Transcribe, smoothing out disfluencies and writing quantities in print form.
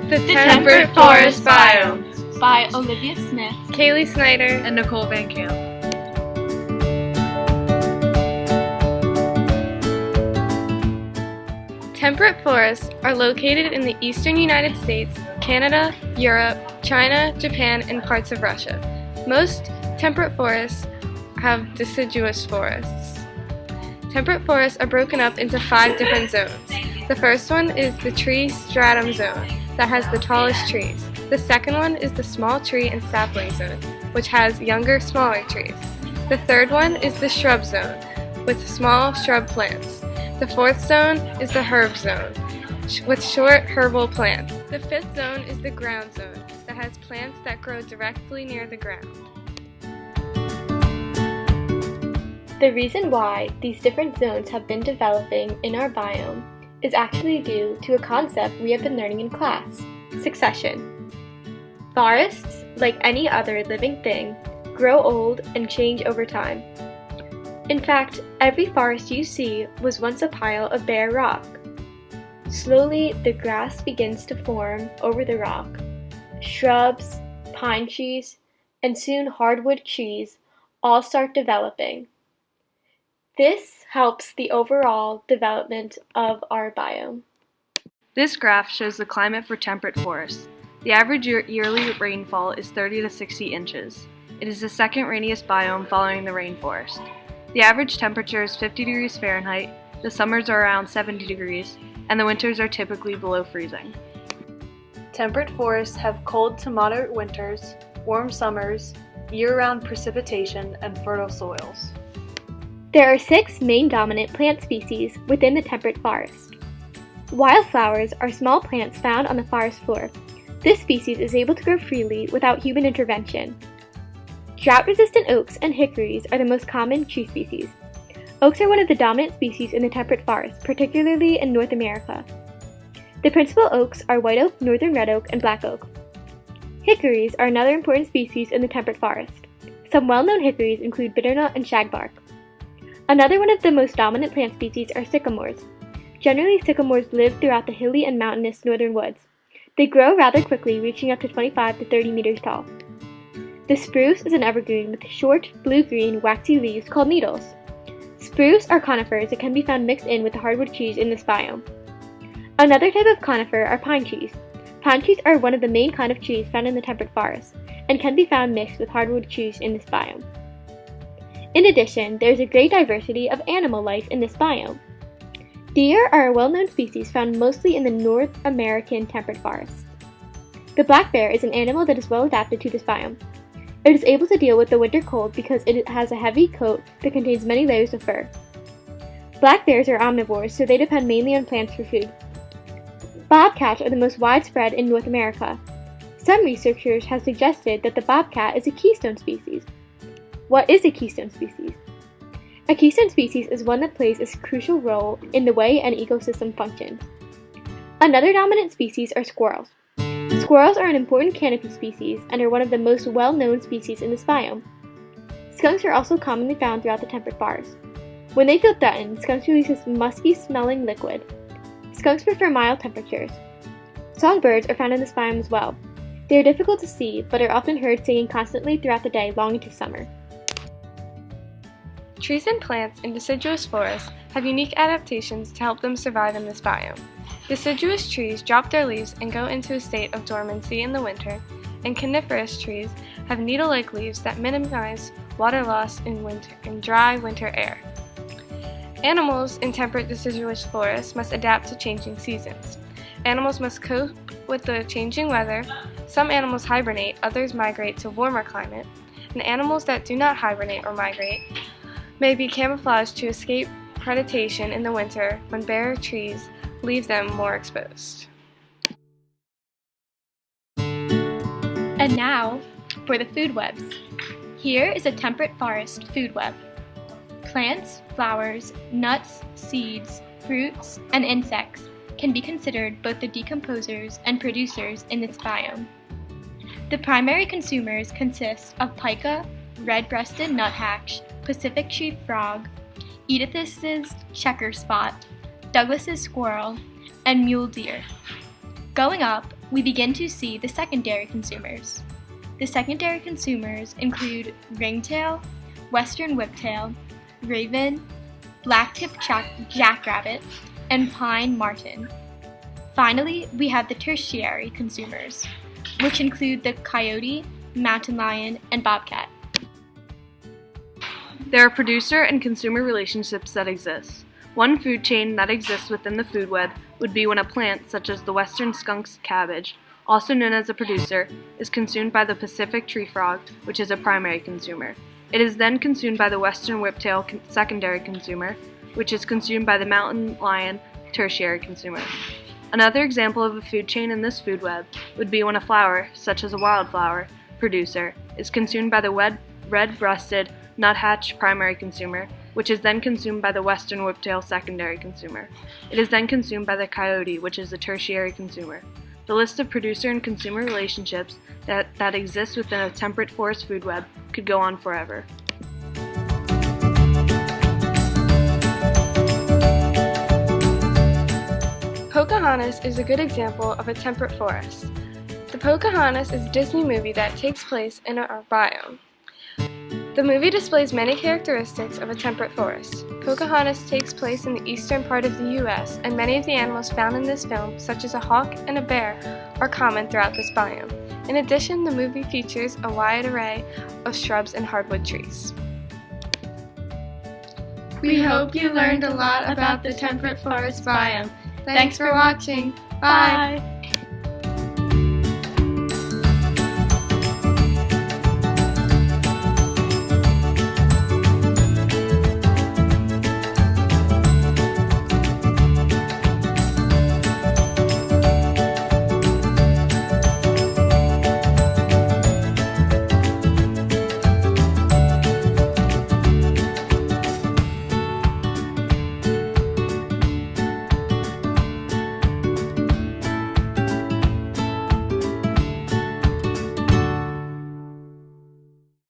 The Temperate Forest Biome by Olivia Smith, Kaylee Snyder, and Nicole Van Camp. Temperate forests are located in the eastern United States, Canada, Europe, China, Japan, and parts of Russia. Most temperate forests have deciduous forests. Temperate forests are broken up into 5 different zones. The first one is the tree stratum zone that has the tallest trees. The second one is the small tree and sapling zone, which has younger, smaller trees. The third one is the shrub zone with small shrub plants. The fourth zone is the herb zone with short herbal plants. The fifth zone is the ground zone that has plants that grow directly near the ground. The reason why these different zones have been developing in our biome is actually due to a concept we have been learning in class: succession. Forests, like any other living thing, grow old and change over time. In fact, every forest you see was once a pile of bare rock. Slowly, the grass begins to form over the rock. Shrubs, pine trees, and soon hardwood trees all start developing. This helps the overall development of our biome. This graph shows the climate for temperate forests. The average yearly rainfall is 30 to 60 inches. It is the second rainiest biome following the rainforest. The average temperature is 50 degrees Fahrenheit, the summers are around 70 degrees, and the winters are typically below freezing. Temperate forests have cold to moderate winters, warm summers, year-round precipitation, and fertile soils. There are 6 main dominant plant species within the temperate forest. Wildflowers are small plants found on the forest floor. This species is able to grow freely without human intervention. Drought-resistant oaks and hickories are the most common tree species. Oaks are one of the dominant species in the temperate forest, particularly in North America. The principal oaks are white oak, northern red oak, and black oak. Hickories are another important species in the temperate forest. Some well-known hickories include bitternut and shagbark. Another one of the most dominant plant species are sycamores. Generally, sycamores live throughout the hilly and mountainous northern woods. They grow rather quickly, reaching up to 25 to 30 meters tall. The spruce is an evergreen with short, blue-green, waxy leaves called needles. Spruce are conifers that can be found mixed in with the hardwood trees in this biome. Another type of conifer are pine trees. Pine trees are one of the main kind of trees found in the temperate forest and can be found mixed with hardwood trees in this biome. In addition, there is a great diversity of animal life in this biome. Deer are a well-known species found mostly in the North American temperate forests. The black bear is an animal that is well adapted to this biome. It is able to deal with the winter cold because it has a heavy coat that contains many layers of fur. Black bears are omnivores, so they depend mainly on plants for food. Bobcats are the most widespread in North America. Some researchers have suggested that the bobcat is a keystone species. What is a keystone species? A keystone species is one that plays a crucial role in the way an ecosystem functions. Another dominant species are squirrels. Squirrels are an important canopy species and are one of the most well-known species in this biome. Skunks are also commonly found throughout the temperate forest. When they feel threatened, skunks release this musky-smelling liquid. Skunks prefer mild temperatures. Songbirds are found in this biome as well. They are difficult to see, but are often heard singing constantly throughout the day long into summer. Trees and plants in deciduous forests have unique adaptations to help them survive in this biome. Deciduous trees drop their leaves and go into a state of dormancy in the winter, and coniferous trees have needle-like leaves that minimize water loss in dry winter air. Animals in temperate deciduous forests must adapt to changing seasons. Animals must cope with the changing weather. Some animals hibernate, others migrate to warmer climate, and animals that do not hibernate or migrate may be camouflaged to escape predation in the winter when bare trees leave them more exposed. And now, for the food webs. Here is a temperate forest food web. Plants, flowers, nuts, seeds, fruits, and insects can be considered both the decomposers and producers in this biome. The primary consumers consist of pika, red-breasted nuthatch, Pacific tree frog, Edith's checker spot, Douglas's squirrel, and mule deer. Going up, we begin to see the secondary consumers. The secondary consumers include ringtail, western whiptail, raven, black-tipped jackrabbit, and pine marten. Finally, we have the tertiary consumers, which include the coyote, mountain lion, and bobcat. There are producer and consumer relationships that exist. One food chain that exists within the food web would be when a plant, such as the western skunk's cabbage, also known as a producer, is consumed by the Pacific tree frog, which is a primary consumer. It is then consumed by the western whiptail secondary consumer, which is consumed by the mountain lion tertiary consumer. Another example of a food chain in this food web would be when a flower, such as a wildflower, producer, is consumed by the red-breasted nuthatch primary consumer, which is then consumed by the western whiptail secondary consumer. It is then consumed by the coyote, which is the tertiary consumer. The list of producer and consumer relationships that exist within a temperate forest food web could go on forever. Pocahontas is a good example of a temperate forest. The Pocahontas is a Disney movie that takes place in our biome. The movie displays many characteristics of a temperate forest. Pocahontas takes place in the eastern part of the U.S., and many of the animals found in this film, such as a hawk and a bear, are common throughout this biome. In addition, the movie features a wide array of shrubs and hardwood trees. We hope you learned a lot about the temperate forest biome. Thanks for watching. Bye!